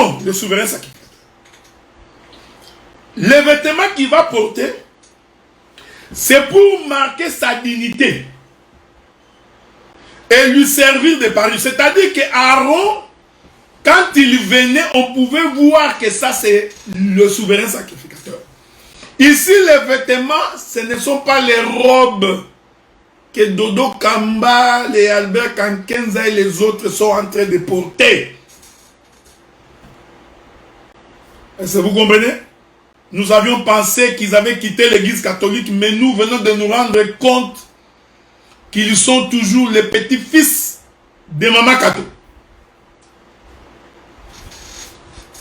Non, le souverain sacrificateur. Les vêtements qu'il va porter, c'est pour marquer sa dignité et lui servir de parure. C'est-à-dire qu'Aaron, quand il venait, on pouvait voir que ça c'est le souverain sacrificateur. Ici, les vêtements, ce ne sont pas les robes que Dodo Kamba, les Albert Kankenza et les autres sont en train de porter. Est-ce que vous comprenez? Nous avions pensé qu'ils avaient quitté l'église catholique, mais nous venons de nous rendre compte qu'ils sont toujours les petits-fils de Maman Kato.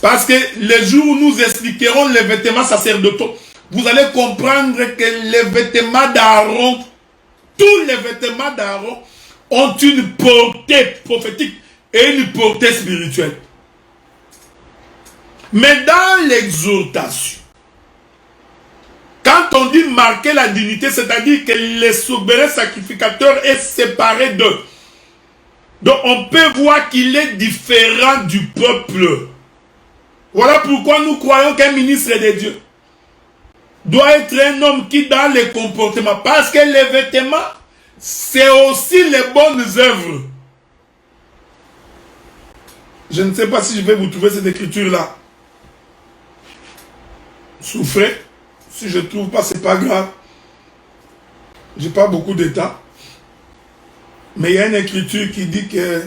Parce que les jours où nous expliquerons les vêtements sacerdotaux, vous allez comprendre que les vêtements d'Aaron, tous les vêtements d'Aaron ont une portée prophétique et une portée spirituelle. Mais dans l'exhortation, quand on dit marquer la dignité, c'est-à-dire que le souverain sacrificateur est séparé d'eux. Donc on peut voir qu'il est différent du peuple. Voilà pourquoi nous croyons qu'un ministre de Dieu doit être un homme qui dans les comportements, parce que les vêtements, c'est aussi les bonnes œuvres. Je ne sais pas si je vais vous trouver cette écriture-là. Souffrez. Si je ne trouve pas, ce n'est pas grave. Je n'ai pas beaucoup de temps. Mais il y a une écriture qui dit que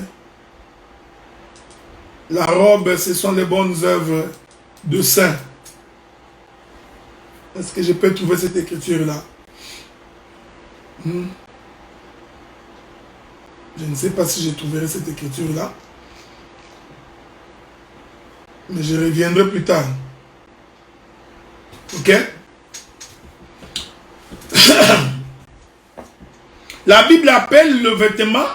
la robe, ce sont les bonnes œuvres de saints. Est-ce que je peux trouver cette écriture-là? Je ne sais pas si je trouverai cette écriture-là. Mais je reviendrai plus tard. Ok? La Bible appelle le vêtement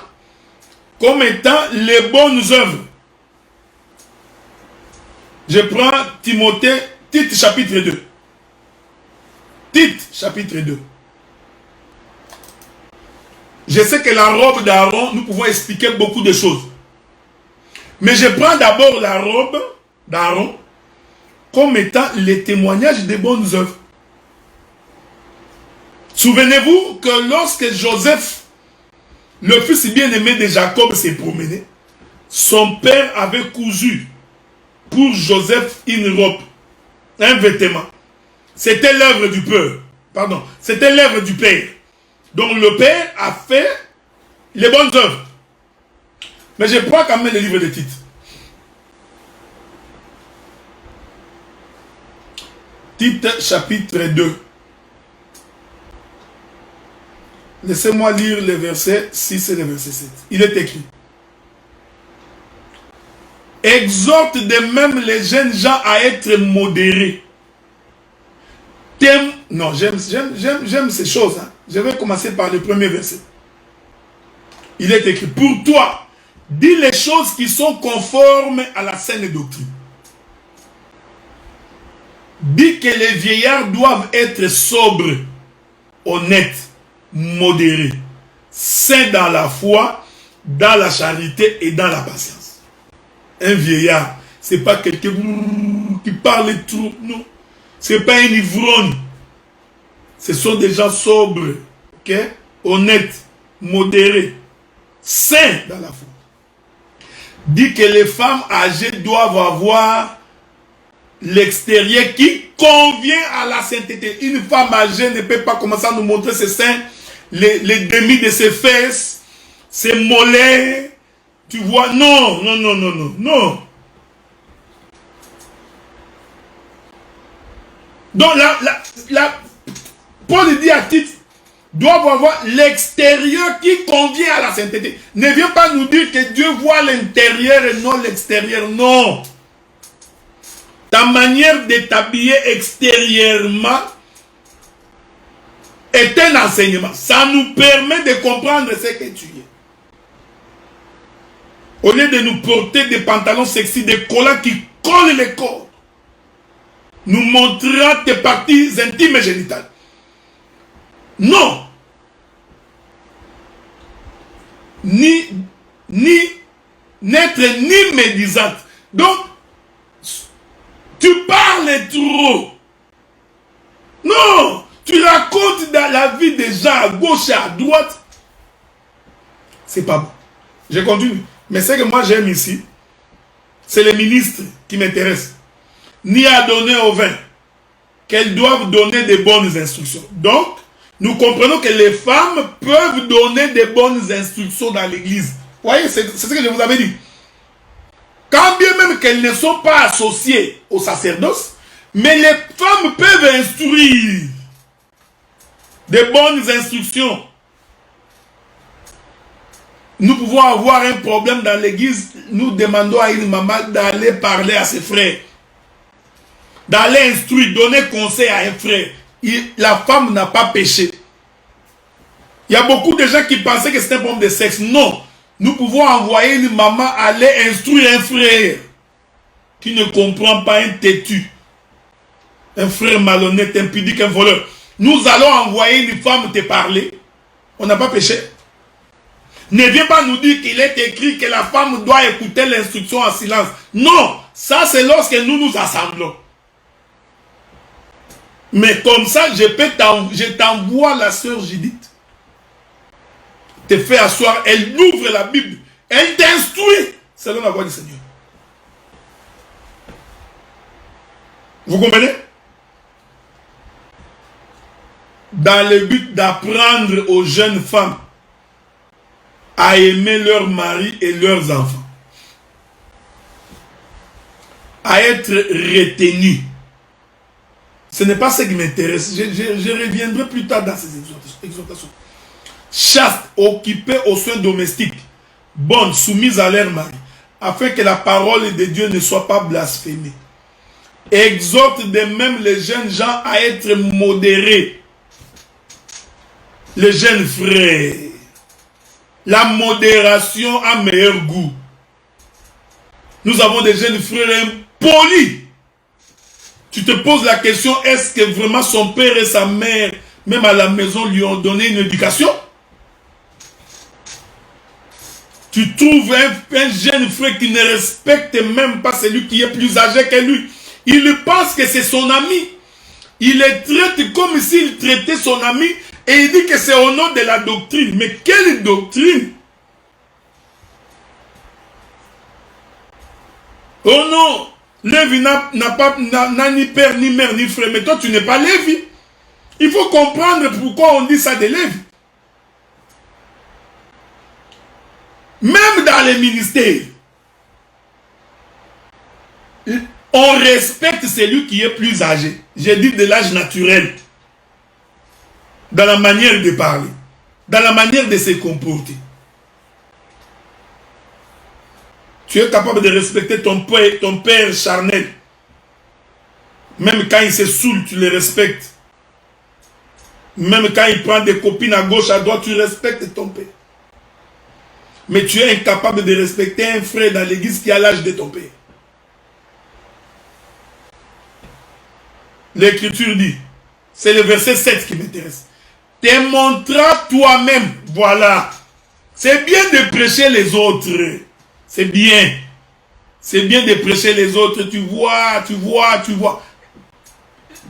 comme étant les bonnes œuvres. Je prends Timothée, Tite chapitre 2. Tite chapitre 2. Je sais que la robe d'Aaron, nous pouvons expliquer beaucoup de choses. Mais je prends d'abord la robe d'Aaron comme étant les témoignages des bonnes œuvres. Souvenez-vous que lorsque Joseph, le fils bien-aimé de Jacob, s'est promené, son père avait cousu pour Joseph une robe, un vêtement. C'était l'œuvre du père. Pardon, c'était l'œuvre du père. Donc le père a fait les bonnes œuvres. Mais je prends quand même le livre de Tite. Tite chapitre 2. Laissez-moi lire les versets 6 et les versets 7. Il est écrit: exhorte de même les jeunes gens à être modérés. Non, j'aime ces choses. Hein. Je vais commencer par le premier verset. Il est écrit: pour toi, dis les choses qui sont conformes à la saine doctrine. Dis que les vieillards doivent être sobres, honnêtes, modérés, saints dans la foi, dans la charité et dans la patience. Un vieillard, ce n'est pas quelqu'un qui parle trop, non. Ce n'est pas un ivrogne. Ce sont des gens sobres, okay? Honnêtes, modérés, saints dans la foi. Dit que les femmes âgées doivent avoir l'extérieur qui convient à la sainteté. Une femme âgée ne peut pas commencer à nous montrer ses seins, les demi de ses fesses, ses mollets. Tu vois, non, non, non, non, non, non. Donc, Paul dit à Tite, doivent avoir l'extérieur qui convient à la sainteté. Ne viens pas nous dire que Dieu voit l'intérieur et non l'extérieur. Non. Ta manière de t'habiller extérieurement est un enseignement. Ça nous permet de comprendre ce que tu es. Au lieu de nous porter des pantalons sexy, des collants qui collent les corps, nous montrera tes parties intimes et génitales. Non. N'être ni médisante. Donc, Tu parles trop. Non, tu racontes dans la vie des gens à gauche et à droite. C'est pas bon. Je continue. Mais ce que moi j'aime ici, c'est les ministres qui m'intéressent. Ni à donner au vin, qu'elles doivent donner des bonnes instructions. Donc, nous comprenons que les femmes peuvent donner des bonnes instructions dans l'église. Vous voyez, c'est ce que je vous avais dit. Quand bien même qu'elles ne sont pas associées au sacerdoce, mais les femmes peuvent instruire des bonnes instructions. Nous pouvons avoir un problème dans l'église, nous demandons à une maman d'aller parler à ses frères, d'aller instruire, donner conseil à un frère. La femme n'a pas péché. Il y a beaucoup de gens qui pensaient que c'était un problème de sexe. Non, nous pouvons envoyer une maman aller instruire un frère qui ne comprend pas, un têtu, un frère malhonnête, impudique, un voleur. Nous allons envoyer une femme te parler. On n'a pas péché. Ne viens pas nous dire qu'il est écrit que la femme doit écouter l'instruction en silence. Non, ça c'est lorsque nous nous assemblons. Mais comme ça, je t'envoie la sœur Judith. Te fait asseoir, elle ouvre la Bible, elle t'instruit selon la voix du Seigneur. Vous comprenez? Dans le but d'apprendre aux jeunes femmes à aimer leurs maris et leurs enfants, à être retenus. Ce n'est pas ce qui m'intéresse. Je reviendrai plus tard dans ces exhortations. Chaste, occupée aux soins domestiques, bonne, soumise à leur mari, afin que la parole de Dieu ne soit pas blasphémée. Exhorte de même les jeunes gens à être modérés. Les jeunes frères. La modération a meilleur goût. Nous avons des jeunes frères impolis. Tu te poses la question, est-ce que vraiment son père et sa mère, même à la maison, lui ont donné une éducation? Tu trouves un jeune frère qui ne respecte même pas celui qui est plus âgé que lui. Il pense que c'est son ami. Il le traite comme s'il traitait son ami et il dit que c'est au nom de la doctrine. Mais quelle doctrine? Oh non, Lévi n'a ni père, ni mère, ni frère. Mais toi, tu n'es pas Lévi. Il faut comprendre pourquoi on dit ça de Lévi. Même dans les ministères, on respecte celui qui est plus âgé. J'ai dit de l'âge naturel. Dans la manière de parler. Dans la manière de se comporter. Tu es capable de respecter ton père charnel. Même quand il se saoule, tu le respectes. Même quand il prend des copines à gauche, à droite, tu respectes ton père. Mais tu es incapable de respecter un frère dans l'église qui a l'âge de ton père. L'écriture dit, c'est le verset 7 qui m'intéresse. Te montras toi-même, voilà. C'est bien de prêcher les autres. C'est bien. C'est bien de prêcher les autres. Tu vois.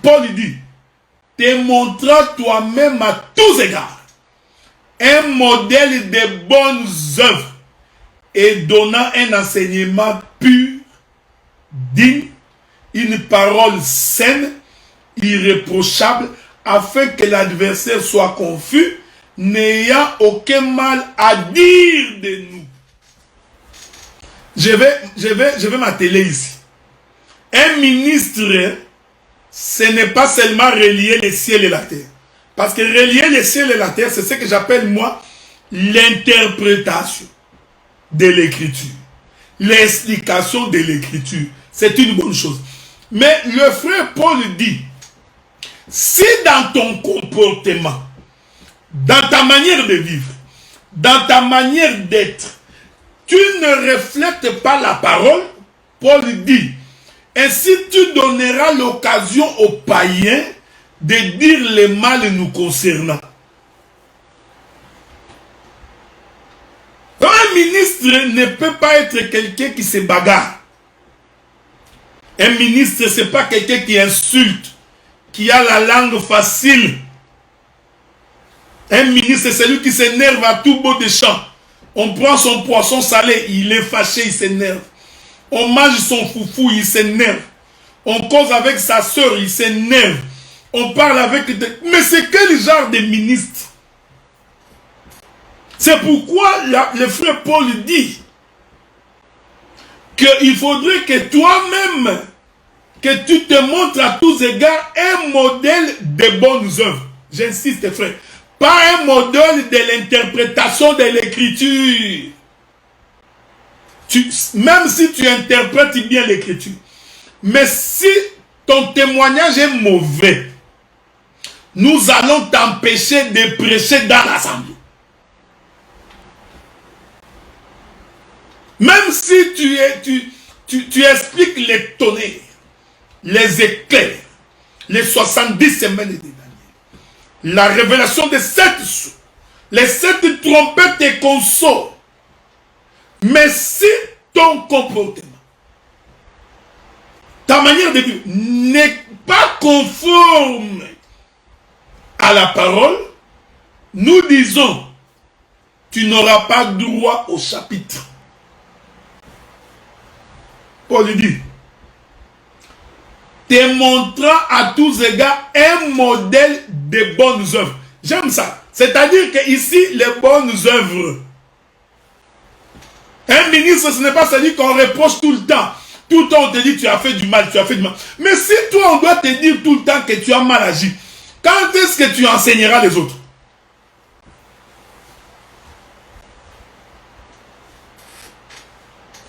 Paul dit, te montras toi-même à tous égards un modèle de bonnes œuvres et donnant un enseignement pur, digne, une parole saine, irréprochable, afin que l'adversaire soit confus, n'ayant aucun mal à dire de nous. Je vais m'atteler ici. Un ministre, ce n'est pas seulement relier le ciel et la terre. Parce que relier le ciel et la terre, c'est ce que j'appelle moi l'interprétation de l'écriture. L'explication de l'écriture. C'est une bonne chose. Mais le frère Paul dit, si dans ton comportement, dans ta manière de vivre, dans ta manière d'être, tu ne reflètes pas la parole, Paul dit, ainsi tu donneras l'occasion aux païens de dire le mal nous concernant. Un ministre ne peut pas être quelqu'un qui se bagarre. Un ministre, ce n'est pas quelqu'un qui insulte, qui a la langue facile. Un ministre, c'est celui qui s'énerve à tout bout de champ. On prend son poisson salé, il est fâché, il s'énerve. On mange son foufou, il s'énerve. On cause avec sa soeur, il s'énerve. On parle avec... Mais c'est quel genre de ministre? C'est pourquoi le frère Paul dit qu'il faudrait que toi-même, que tu te montres à tous égards un modèle de bonnes œuvres. J'insiste, frère. Pas un modèle de l'interprétation de l'écriture. Même si tu interprètes bien l'écriture. Mais si ton témoignage est mauvais, nous allons t'empêcher de prêcher dans l'assemblée. Même si tu expliques les tonnerres, les éclairs, les 70 semaines de Daniel, la révélation des 7 sous, les 7 trompettes et consoles. Mais si ton comportement, ta manière de vivre n'est pas conforme à la parole, nous disons, tu n'auras pas droit au chapitre. Paul dit, te montrant à tous égards un modèle de bonnes œuvres. J'aime ça. C'est-à-dire qu'ici, les bonnes œuvres. Un ministre, ce n'est pas celui qu'on reproche tout le temps. Tout le temps, on te dit, tu as fait du mal, tu as fait du mal. Mais si toi, on doit te dire tout le temps que tu as mal agi, quand est-ce que tu enseigneras les autres?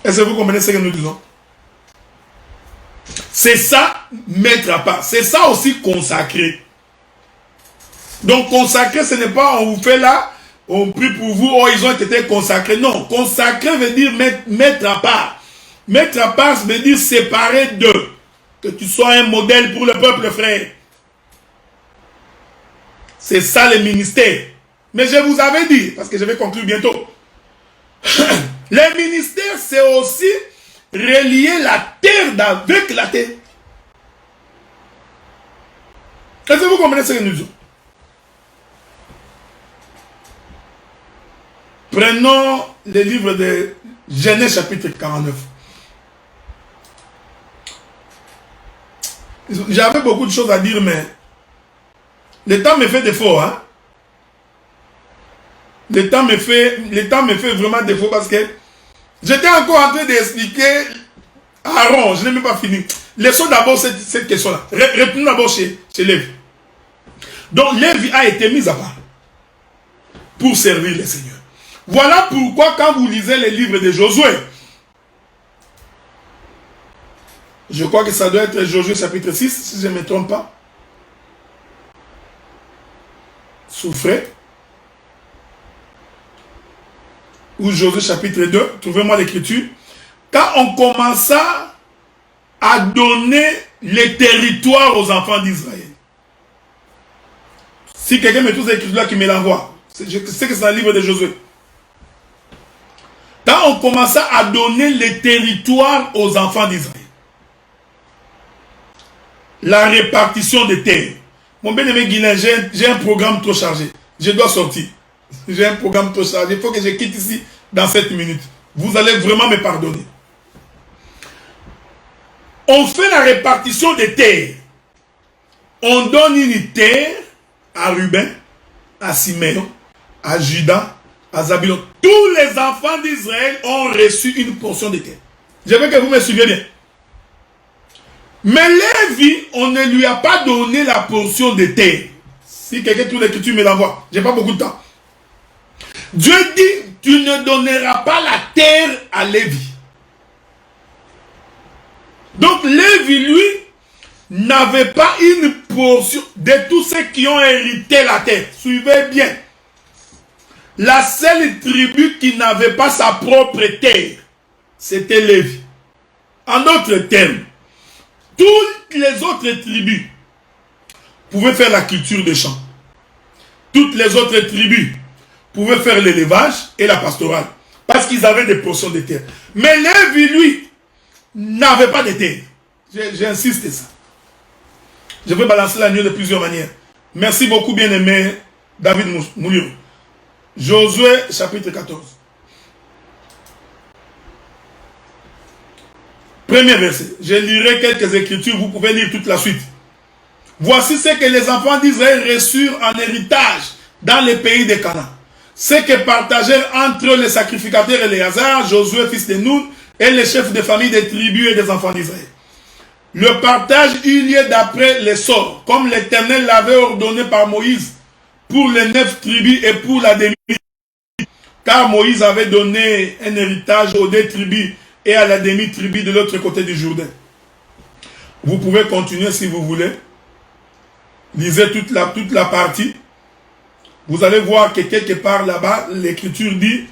Est-ce que vous comprenez ce que nous disons? C'est ça, mettre à part. C'est ça aussi, consacrer. Donc, consacrer, ce n'est pas on vous fait là, on prie pour vous, oh, ils ont été consacrés. Non, consacrer veut dire mettre à part. Mettre à part veut dire séparer d'eux. Que tu sois un modèle pour le peuple, frère. C'est ça le ministère. Mais je vous avais dit, parce que je vais conclure bientôt. Le ministère, c'est aussi relier la terre avec la terre. Est-ce que vous comprenez ce que nous disons? Prenons le livre de Genèse chapitre 49. J'avais beaucoup de choses à dire, mais le temps me fait défaut. Hein? Le temps me fait vraiment défaut parce que j'étais encore en train d'expliquer Aaron, je n'ai même pas fini. Laissons d'abord cette question-là. Retournons d'abord chez Lévi. Donc Lévi a été mis à part pour servir le Seigneur. Voilà pourquoi quand vous lisez les livres de Josué, je crois que ça doit être Josué chapitre 6, si je ne me trompe pas. Souffrez. Ou Josué chapitre 2, trouvez-moi l'écriture. Quand on commença à donner les territoires aux enfants d'Israël. Si quelqu'un me trouve l'écriture là qui me l'envoie, je sais que c'est un livre de Josué. Quand on commença à donner les territoires aux enfants d'Israël, la répartition des terres. Mon bien-aimé Guilain, j'ai un programme trop chargé. Je dois sortir. J'ai un programme trop chargé. Il faut que je quitte ici dans 7 minutes. Vous allez vraiment me pardonner. On fait la répartition des terres. On donne une terre à Ruben, à Siméon, à Juda, à Zabulon. Tous les enfants d'Israël ont reçu une portion de terre. Je veux que vous me suiviez bien. Mais Lévi, on ne lui a pas donné la portion de terre. Si quelqu'un trouve l'écriture, me l'envoie. Je n'ai pas beaucoup de temps. Dieu dit, tu ne donneras pas la terre à Lévi. Donc Lévi, lui, n'avait pas une portion de tous ceux qui ont hérité la terre. Suivez bien. La seule tribu qui n'avait pas sa propre terre, c'était Lévi. En d'autres termes, toutes les autres tribus pouvaient faire la culture des champs. Toutes les autres tribus pouvaient faire l'élevage et la pastorale. Parce qu'ils avaient des portions de terre. Mais Lévi, lui, n'avait pas de terre. J'insiste ça. Je vais balancer l'agneau de plusieurs manières. Merci beaucoup, bien-aimé David Moulio. Josué, chapitre 14. Premier verset. Je lirai quelques écritures, vous pouvez lire toute la suite. Voici ce que les enfants d'Israël reçurent en héritage dans le pays de Canaan. Ce que partagèrent entre eux les sacrificateurs Éléazar, Josué, fils de Nun, et les chefs de famille des tribus et des enfants d'Israël. Le partage eut lieu d'après les sorts, comme l'Éternel l'avait ordonné par Moïse, pour les 9 tribus et pour la demi-tribu. Car Moïse avait donné un héritage aux 2 tribus et à la demi-tribu de l'autre côté du Jourdain. Vous pouvez continuer si vous voulez. Lisez toute la partie. Vous allez voir que quelque part là-bas, l'Écriture dit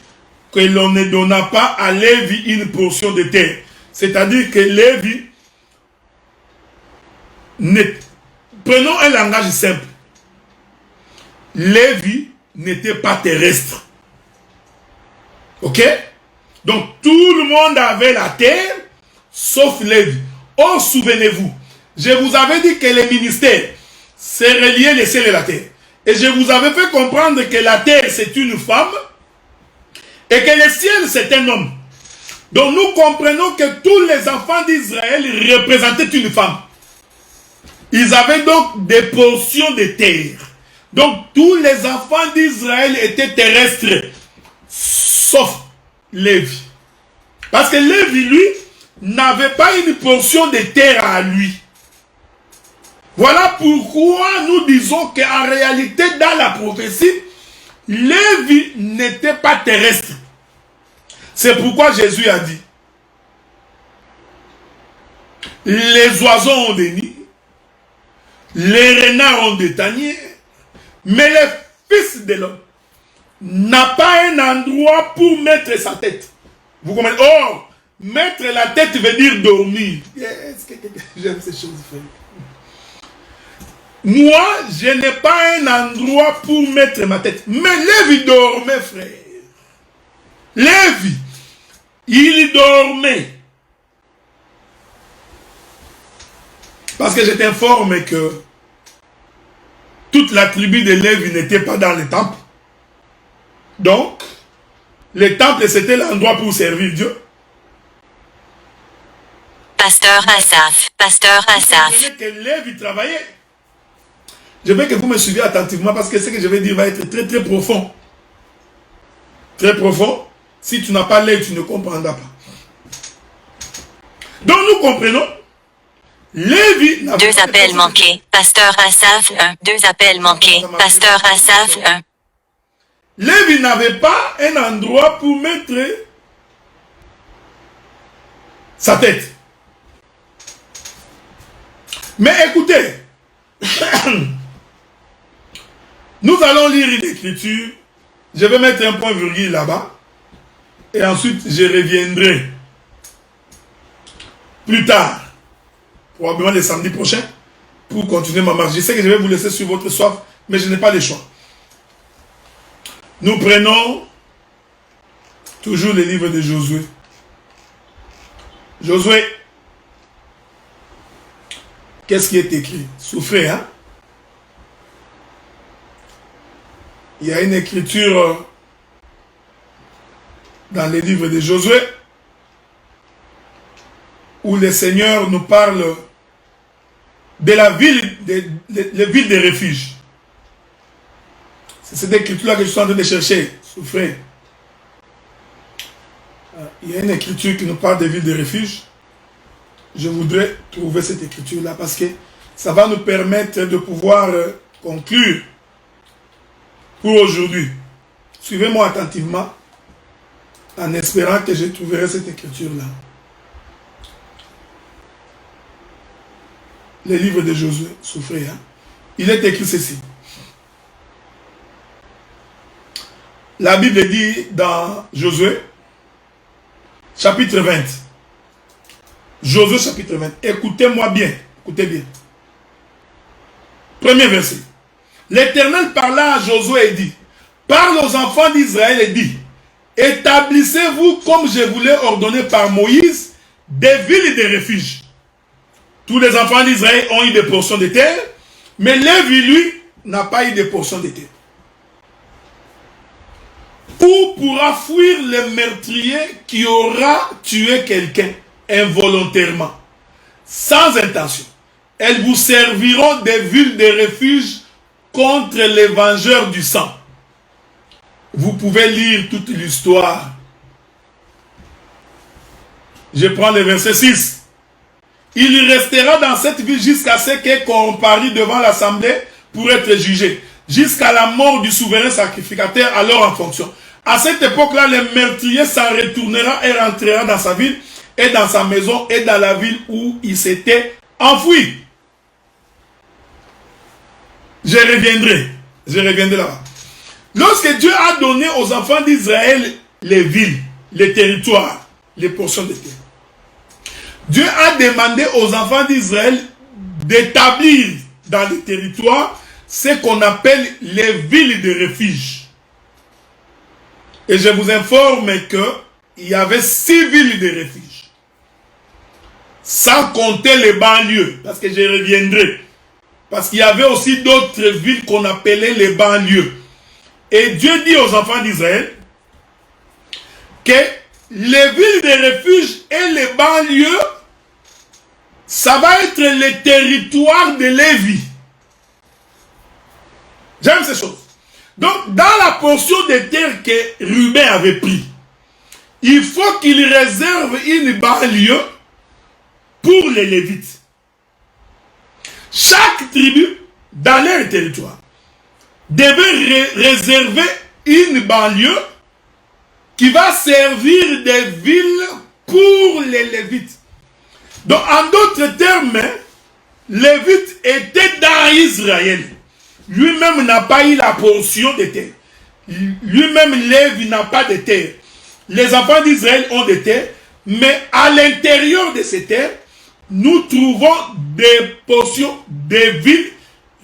que l'on ne donna pas à Lévi une portion de terre. C'est-à-dire que Lévi, prenons un langage simple. Lévi n'était pas terrestre. Ok? Donc tout le monde avait la terre, sauf Lévi. Oh, souvenez-vous, je vous avais dit que les ministères se reliaient le ciel et la terre. Et je vous avais fait comprendre que la terre c'est une femme et que le ciel c'est un homme. Donc nous comprenons que tous les enfants d'Israël représentaient une femme. Ils avaient donc des portions de terre. Donc tous les enfants d'Israël étaient terrestres, sauf Lévi. Parce que Lévi, lui, n'avait pas une portion de terre à lui. Voilà pourquoi nous disons qu'en réalité, dans la prophétie, Lévi n'était pas terrestre. C'est pourquoi Jésus a dit, les oiseaux ont des nids, les renards ont des tanières, mais le Fils de l'homme n'a pas un endroit pour mettre sa tête. Vous comprenez? Or, mettre la tête veut dire dormir. J'aime ces choses, frère. Moi, je n'ai pas un endroit pour mettre ma tête. Mais Lévi dormait, frère. Lévi, il dormait. Parce que je t'informe que toute la tribu de Lévi n'était pas dans le temple. Donc, le temple, c'était l'endroit pour servir Dieu. Pasteur Asaph, Pasteur Asaph. Que Lévi travaillait. Je veux que vous me suiviez attentivement parce que ce que je vais dire va être très très profond. Très profond. Si tu n'as pas l'œil, tu ne comprendras pas. Donc nous comprenons. Lévi n'a pas 2 appels manqués. Pasteur Asaph 1. 2 appels manqués. Pasteur Asaph 1. Lévi n'avait pas un endroit pour mettre sa tête. Mais écoutez, nous allons lire une écriture. Je vais mettre un point virgule là-bas. Et ensuite, je reviendrai plus tard, probablement le samedi prochain, pour continuer ma marche. Je sais que je vais vous laisser sur votre soif, mais je n'ai pas le choix. Nous prenons toujours le livre de Josué. Josué, qu'est-ce qui est écrit? Souffrez, hein? Il y a une écriture dans les livres de Josué où le Seigneur nous parle de la ville, les villes de refuge. C'est cette écriture-là que je suis en train de chercher. Souffrez. Il y a une écriture qui nous parle des villes de refuge. Je voudrais trouver cette écriture-là parce que ça va nous permettre de pouvoir conclure pour aujourd'hui. Suivez-moi attentivement en espérant que je trouverai cette écriture-là. Le livre de Josué, souffrez. Hein? Il est écrit ceci. La Bible dit dans Josué, chapitre 20. Josué, chapitre 20. Écoutez-moi bien. Écoutez bien. Premier verset. L'Éternel parla à Josué et dit, parle aux enfants d'Israël et dit, établissez-vous comme je vous l'ai ordonné par Moïse, des villes et des refuges. Tous les enfants d'Israël ont eu des portions de terre, mais Lévi, lui, n'a pas eu de portions de terre. Où pourra fuir le meurtrier qui aura tué quelqu'un involontairement, sans intention? Elles vous serviront des villes de refuge contre les vengeurs du sang. Vous pouvez lire toute l'histoire. Je prends le verset 6. Il restera dans cette ville jusqu'à ce qu'elle comparit devant l'assemblée pour être jugé, jusqu'à la mort du souverain sacrificateur alors en fonction. À cette époque-là, le meurtrier s'en retournera et rentrera dans sa ville et dans sa maison et dans la ville où il s'était enfoui. Je reviendrai là-bas. Lorsque Dieu a donné aux enfants d'Israël les villes, les territoires, les portions de terre, Dieu a demandé aux enfants d'Israël d'établir dans les territoires ce qu'on appelle les villes de refuge. Et je vous informe qu'il y avait 6 villes de refuge. Sans compter les banlieues, parce que je reviendrai. Parce qu'il y avait aussi d'autres villes qu'on appelait les banlieues. Et Dieu dit aux enfants d'Israël que les villes de refuge et les banlieues, ça va être le territoire de Lévi. J'aime ces choses. Donc, dans la portion de terre que Ruben avait pris, il faut qu'il réserve une banlieue pour les Lévites. Chaque tribu, dans leur territoire, devait réserver une banlieue qui va servir de ville pour les Lévites. Donc, en d'autres termes, Lévite était dans Israël. Lui-même n'a pas eu la portion de terre. Lui-même, Lévi n'a pas de terre. Les enfants d'Israël ont des terres, mais à l'intérieur de ces terres, nous trouvons des portions, des villes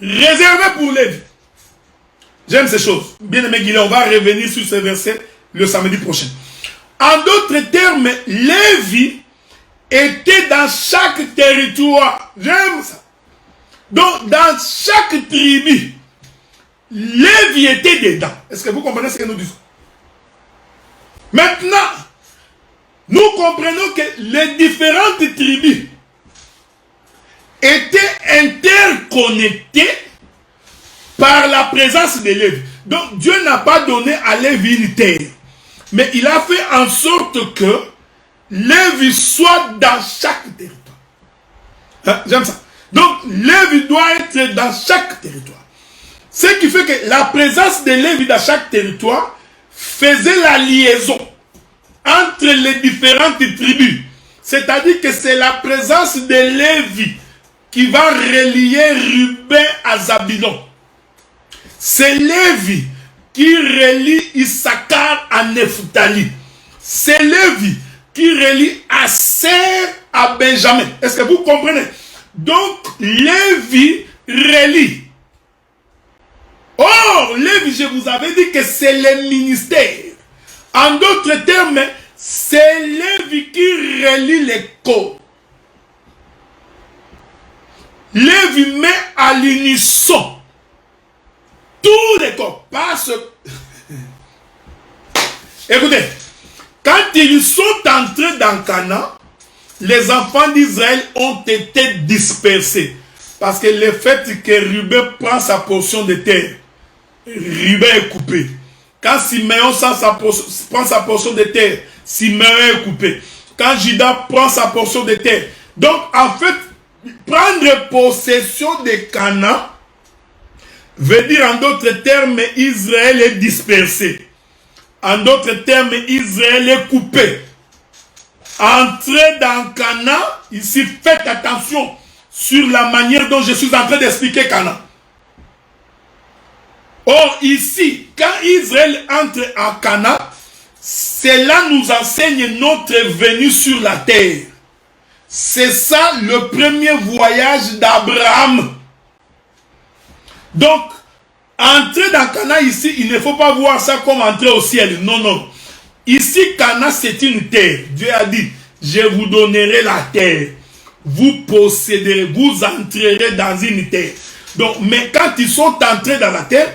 réservées pour Lévi. J'aime ces choses. Bien aimé Guilherme, on va revenir sur ce verset le samedi prochain. En d'autres termes, Lévi était dans chaque territoire. J'aime ça. Donc, dans chaque tribu, Lévi était dedans. Est-ce que vous comprenez ce que nous disons? Maintenant, nous comprenons que les différentes tribus étaient interconnectées par la présence de Lévi. Donc, Dieu n'a pas donné à Lévi une terre, mais il a fait en sorte que Lévi soit dans chaque territoire. Hein? J'aime ça. Donc, Lévi doit être dans chaque territoire. Ce qui fait que la présence de Lévi dans chaque territoire faisait la liaison entre les différentes tribus. C'est-à-dire que c'est la présence de Lévi qui va relier Ruben à Zabulon. C'est Lévi qui relie Issachar à Nephtali. C'est Lévi qui relie Aser à Benjamin. Est-ce que vous comprenez? Donc, Lévi relie. Or, Lévi, je vous avais dit que c'est le ministère. En d'autres termes, c'est Lévi qui relie les corps. Lévi met à l'unisson tous les corps. Parce écoutez, quand ils sont entrés dans Canaan, les enfants d'Israël ont été dispersés. Parce que le fait que Ruben prend sa portion de terre, Ruben est coupé. Quand Simeon prend sa portion de terre, Simeon est coupé. Quand Judas prend sa portion de terre. Donc, en fait, prendre possession de Canaan veut dire en d'autres termes, Israël est dispersé. En d'autres termes, Israël est coupé. Entrer dans Canaan, ici, faites attention sur la manière dont je suis en train d'expliquer Canaan. Or, ici, quand Israël entre en Canaan, cela nous enseigne notre venue sur la terre. C'est ça le premier voyage d'Abraham. Donc, entrer dans Canaan ici, il ne faut pas voir ça comme entrer au ciel. Non, non. Ici, Canaan, c'est une terre. Dieu a dit, je vous donnerai la terre. vous posséderez, vous entrerez dans une terre. Donc, mais quand ils sont entrés dans la terre,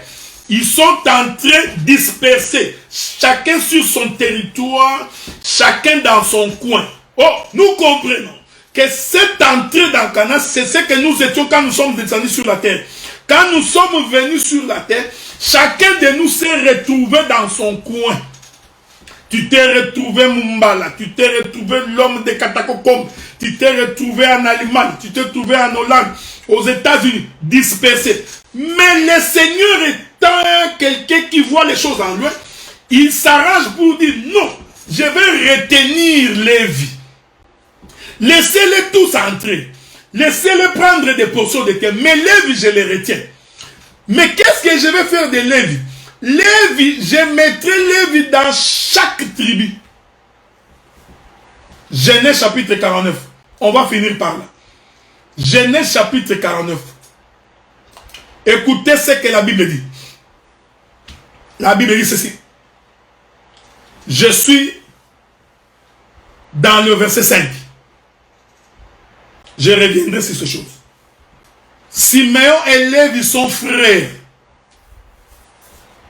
ils sont entrés dispersés, chacun sur son territoire, chacun dans son coin. Oh, nous comprenons que cette entrée dans Canaan, c'est ce que nous étions quand nous sommes descendus sur la terre. Quand nous sommes venus sur la terre, chacun de nous s'est retrouvé dans son coin. Tu t'es retrouvé Mumbala, tu t'es retrouvé l'homme de Katakokom, tu t'es retrouvé en Allemagne, tu t'es retrouvé en Hollande, aux États-Unis, dispersé. Mais le Seigneur étant quelqu'un qui voit les choses en loin, il s'arrange pour dire non, je vais retenir les vies. Laissez-les tous entrer. Laissez-les prendre des portions de terre. Mais Lévi, je les retiens. Mais qu'est-ce que je vais faire de Lévi? Lévi, je mettrai Lévi dans chaque tribu. Genèse chapitre 49. On va finir par là. Genèse chapitre 49. Écoutez ce que la Bible dit. La Bible dit ceci. Je suis dans le verset 5. Je reviendrai sur ces choses. Siméon et Lévi sont frères.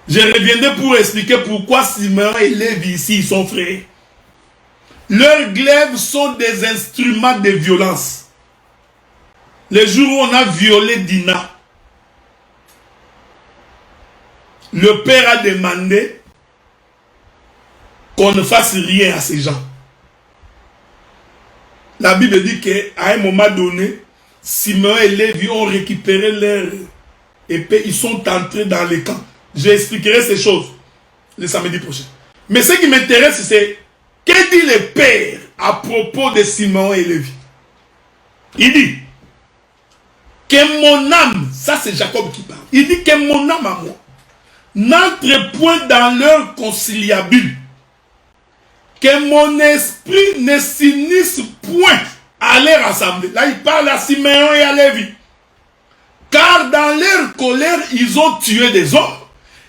Je reviendrai pour expliquer pourquoi Siméon et Lévi ici sont frères. Leurs glaives sont des instruments de violence. Le jour où on a violé Dina, le père a demandé qu'on ne fasse rien à ces gens. La Bible dit qu'à un moment donné, Siméon et Lévi ont récupéré leur épée, ils sont entrés dans les camps. J'expliquerai ces choses le samedi prochain. Mais ce qui m'intéresse, c'est que dit le père à propos de Siméon et Lévi. Il dit que mon âme, ça c'est Jacob qui parle, il dit que mon âme à moi n'entre point dans leur conciliabule, que mon esprit ne s'unisse point à les rassembler. Là, il parle à Siméon et à Lévi. Car dans leur colère, ils ont tué des hommes.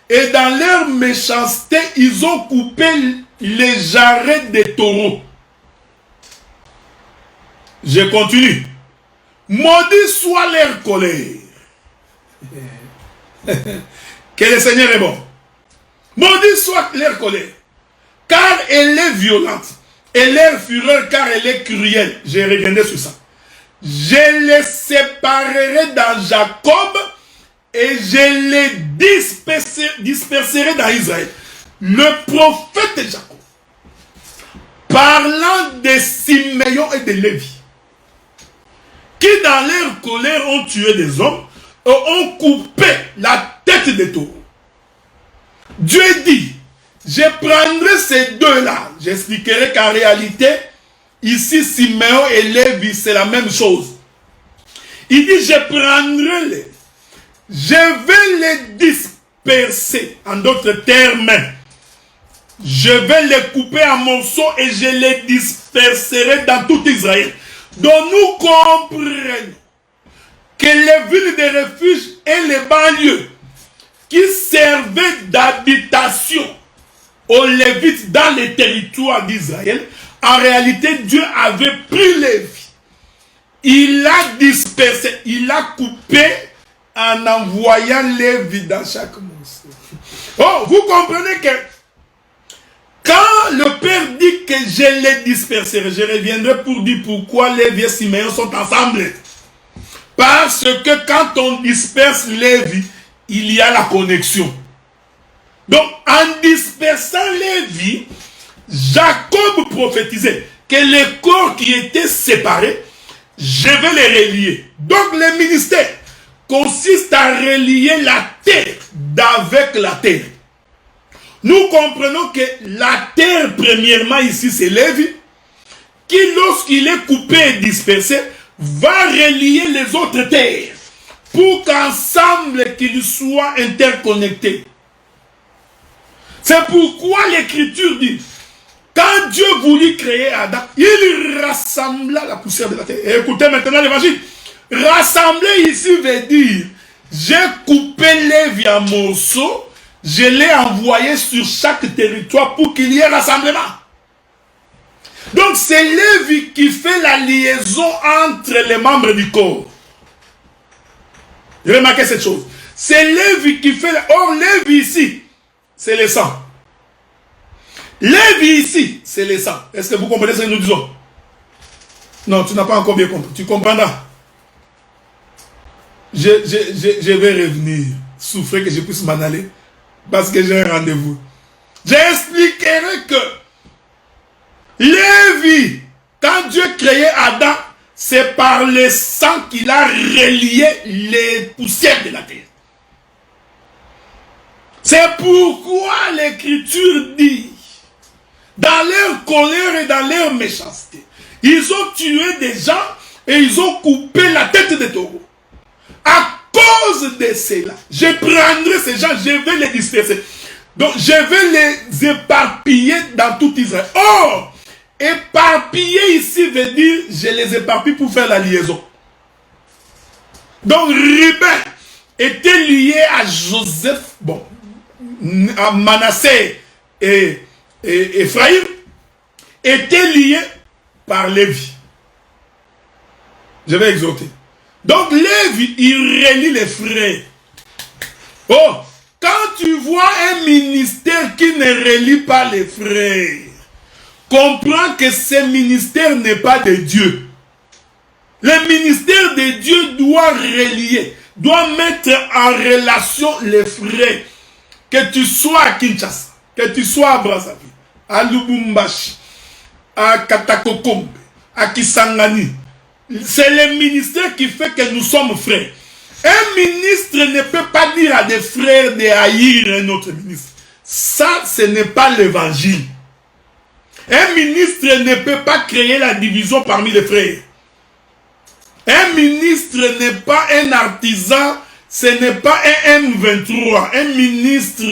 Et dans leur méchanceté, ils ont coupé les jarrets des taureaux. Je continue. Maudit soit leur colère. Que le Seigneur est bon. Maudit soit leur colère. Car elle est violente. Et leur fureur, car elle est cruelle. Je reviendrai sur ça. Je les séparerai dans Jacob et je les disperserai dans Israël. Le prophète Jacob, parlant de Siméon et de Lévi, qui dans leur colère ont tué des hommes et ont coupé la tête des taureaux. Dieu dit, je prendrai ces deux-là. J'expliquerai qu'en réalité, ici, Siméon et Lévi, c'est la même chose. Il dit, je prendrai les. Je vais les disperser. En d'autres termes, je vais les couper en morceaux et je les disperserai dans tout Israël. Donc nous comprenons que les villes de refuge et les banlieues qui servaient d'habitation aux Lévites dans les territoires d'Israël, en réalité, Dieu avait pris Lévi. Il l'a dispersé, il l'a coupé en envoyant Lévi dans chaque morceau. Oh, vous comprenez que quand le Père dit que je les disperserai, je reviendrai pour dire pourquoi Lévi et Siméon sont ensemble. Parce que quand on disperse Lévi, il y a la connexion. Donc, en dispersant Lévi, Jacob prophétisait que les corps qui étaient séparés, je vais les relier. Donc, le ministère consiste à relier la terre d'avec la terre. Nous comprenons que la terre, premièrement, ici, c'est Lévi, qui, lorsqu'il est coupé et dispersé, va relier les autres terres pour qu'ensemble qu'ils soient interconnectés. C'est pourquoi l'Écriture dit, quand Dieu voulut créer Adam, il rassembla la poussière de la terre. Et écoutez maintenant l'évangile. Rassembler ici veut dire, j'ai coupé Lévi en morceaux, je l'ai envoyé sur chaque territoire pour qu'il y ait rassemblement. Donc c'est Lévi qui fait la liaison entre les membres du corps. Remarquez cette chose. C'est Lévi qui fait... Or, Lévi ici, c'est le sang. Lévi ici, c'est le sang. Est-ce que vous comprenez ce que nous disons? Non, tu n'as pas encore bien compris. Tu comprendras. Je vais revenir. Souffrir que je puisse m'en aller. Parce que j'ai un rendez-vous. J'expliquerai que Lévi, quand Dieu créait Adam, c'est par le sang qu'il a relié les poussières de la terre. C'est pourquoi l'Écriture dit, dans leur colère et dans leur méchanceté, ils ont tué des gens et ils ont coupé la tête des taureaux. À cause de cela, je prendrai ces gens, je vais les disperser. Donc, je vais les éparpiller dans tout Israël. Or, éparpiller ici veut dire, je les éparpille pour faire la liaison. Donc, Ruben était lié à Joseph, bon, à Manassé et Ephraïm, était lié par Lévi. Je vais exhorter. Donc, Lévi, il relie les frères. Oh, quand tu vois un ministère qui ne relie pas les frères, comprends que ce ministère n'est pas de Dieu. Le ministère de Dieu doit relier, doit mettre en relation les frères. Que tu sois à Kinshasa, que tu sois à Brazzaville, à Lubumbashi, à Katakokombe, à Kisangani. C'est le ministère qui fait que nous sommes frères. Un ministre ne peut pas dire à des frères de haïr un autre ministre. Ça, ce n'est pas l'évangile. Un ministre ne peut pas créer la division parmi les frères. Un ministre n'est pas un artisan, ce n'est pas un M23. Un ministre,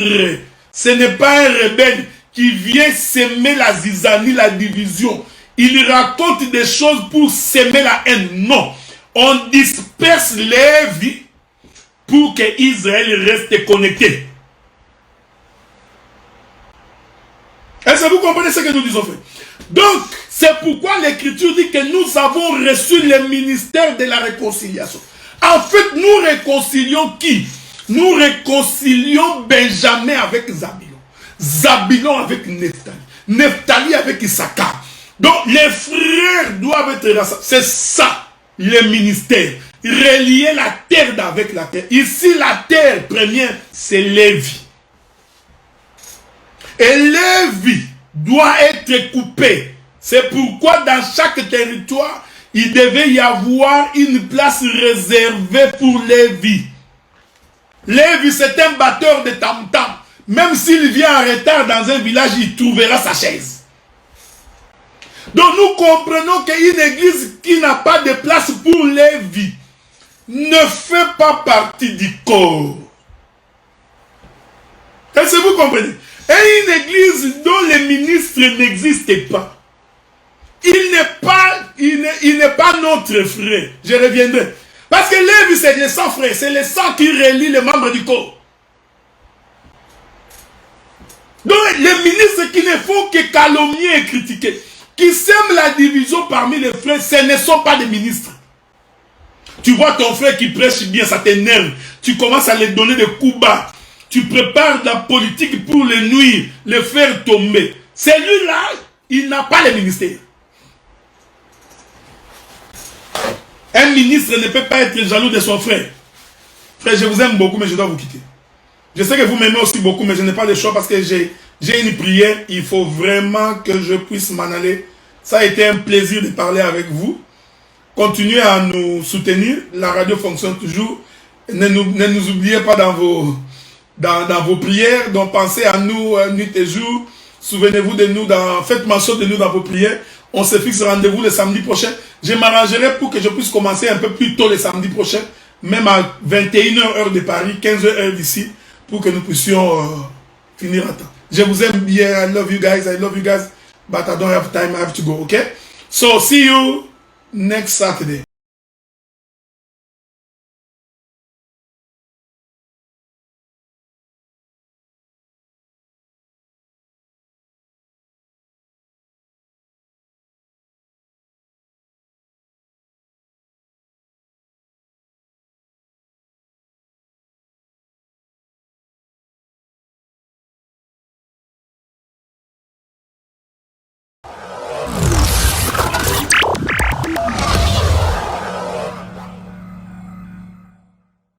ce n'est pas un rebelle qui vient s'aimer la zizanie, la division. Il raconte des choses pour s'aimer la haine. Non. On disperse les vies pour que Israël reste connecté. Est-ce que vous comprenez ce que nous disons, frère? Donc, c'est pourquoi l'Écriture dit que nous avons reçu le ministère de la réconciliation. En fait, nous réconcilions qui? Nous réconcilions Benjamin avec Zabulon. Zabulon avec Nephtali. Nephtali avec Issachar. Donc, les frères doivent être rassemblés. C'est ça, le ministère. Relier la terre avec la terre. Ici, la terre première, c'est Lévi. Et Lévi doit être coupé. C'est pourquoi dans chaque territoire, il devait y avoir une place réservée pour Lévi. Lévi, c'est un batteur de tam-tam. Même s'il vient en retard dans un village, il trouvera sa chaise. Donc nous comprenons qu'une église qui n'a pas de place pour Lévi ne fait pas partie du corps. Est-ce que vous comprenez? Et une église dont les ministres n'existent pas, il n'est pas notre frère. Je reviendrai. Parce que Lévi, c'est le sang, frère. C'est le sang qui relie les membres du corps. Donc les ministres qui ne font que calomnier et critiquer, qui sèment la division parmi les frères, ce ne sont pas des ministres. Tu vois ton frère qui prêche bien, ça t'énerve. Tu commences à lui donner des coups bas. Tu prépares la politique pour le nuire, le faire tomber. Celui-là, il n'a pas le ministère. Un ministre ne peut pas être jaloux de son frère. Frère, je vous aime beaucoup, mais je dois vous quitter. Je sais que vous m'aimez aussi beaucoup, mais je n'ai pas de choix parce que j'ai une prière. Il faut vraiment que je puisse m'en aller. Ça a été un plaisir de parler avec vous. Continuez à nous soutenir. La radio fonctionne toujours. Ne nous oubliez pas dans vos prières. Donc pensez à nous nuit et jour. Souvenez-vous de nous. Faites mention de nous dans vos prières. On se fixe rendez-vous le samedi prochain. Je m'arrangerai pour que je puisse commencer un peu plus tôt le samedi prochain. Même à 21h heure de Paris, 15h heure d'ici. Pour que nous puissions finir à temps. Je vous aime bien. I love you guys. But I don't have time. I have to go. Okay? So see you next Saturday.